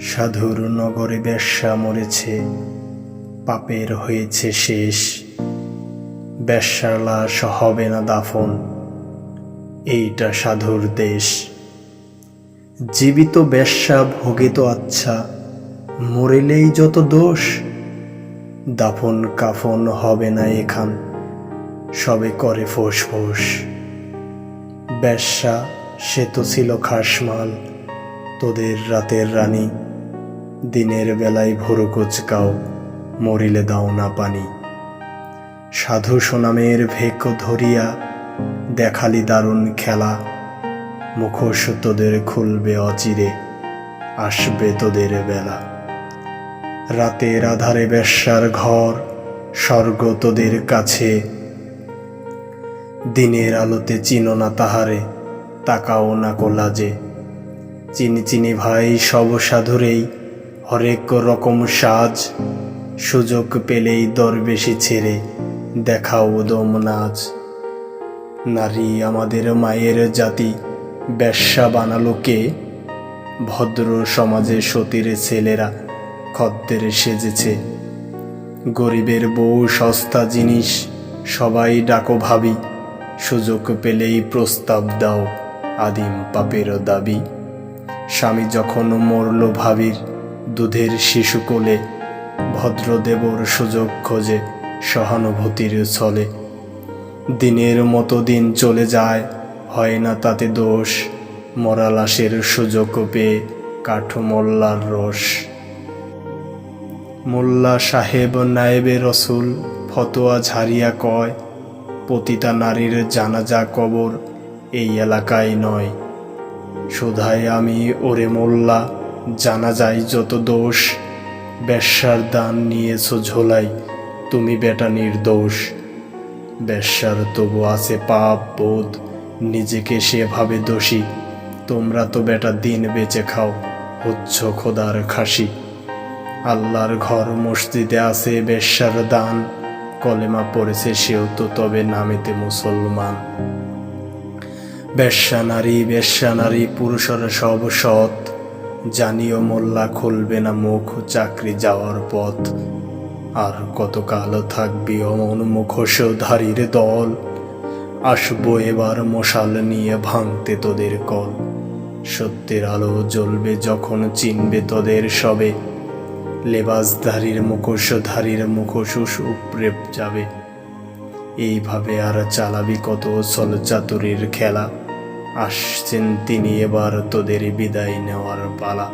সাধুর নগরে বেশ্যা মরেছে, পাপের হয়েছে শেষ। বেশ্যার লাশ হবে না দাফন, এইটা সাধুর দেশ। জীবিত বেশ্যা ভোগে তো আচ্ছা, মরিলেই যত দোষ। দাফন কাফন হবে না এখান, সবে করে ফোঁস ফোঁস। বেশ্যা সে তো ছিল খাসমাল, তোদের রাতের রানী। দিনের বেলায় ভোর কুচকাও, মরিলে দাও না পানি। সাধু সোনামের ভেক ধরিয়া দেখালি দারুণ খেলা। মুখোশ তোদের খুলবে অচিরে, আসবে তোদের বেলা। রাতের আধারে বেশ্যার ঘর, স্বর্গ তোদের কাছে। দিনের আলোতে চিনো না তাহারে, তাকাও না কোলাজে। চিনি চিনি ভাই সব সাধুরেই, হরেক রকম সাজ। সুযোগ পেলেই দরবেশি ছেড়ে দেখাও দম নাচ। নারী আমাদের মায়ের জাতি, বেশ্যা বানালো কে? ভদ্র সমাজে সতীর ছেলেরা খদ্দের সেজেছে। গরিবের বউ সস্তা জিনিস, সবাই ডাকো ভাবি। সুযোগ পেলেই প্রস্তাব দাও, আদিম পাপের দাবি। স্বামী যখন মরল ভাবির দুধের শিশু কোলে, ভদ্রদেবর সুযোগ খোঁজে সহানুভূতির ছলে। দিনের মতো দিন চলে যায়, হয় না তাতে দোষ। মরা লাশের সুযোগ পেয়ে কাঠ মোল্লার রোষ। মোল্লা সাহেব নায়েবে রসুল ফতোয়া ঝাড়িয়া কয়, পতিতা নারীর জানাজা কবর এই এলাকায় নয়। শুধাই আমি ওরে মোল্লা, জানা যায় যত দোষ। বেশ্যার দান নিয়েছো ঝোলাই, তুমি বেটা নির্দোষ। বেশ্যার তবু আছে পাপ বোধ, নিজেকে সে ভাবে দোষী। তোমরা তো বেটা দিন বেঁচে খাও, হচ্ছ খোদার খাসি। আল্লাহর ঘর মসজিদে আছে বেশ্যার দান, কলেমা পড়েছে সেও তো তবে নামেতে মুসলমান। বেশ্যা নারী পুরুষরা সব সৎ। জানিও মোল্লা খুলবে না মুখ, চাকরি যাওয়ার পথ। আর কতকাল থাকবি অমন মুখোশধারীর দল? আসবো এবার মশাল নিয়ে ভাঙতে তোদের কল। সত্যের আলো জ্বলবে যখন চিনবে তোদের সবে। লেবাসধারীর মুখোশধারীর মুখোশ উপড়ে যাবে। এইভাবে আর চালাবি কত ছলচাতুরির খেলা? আসছেন তিনি এবার, তোদের বিদায় নেওয়ার পালা।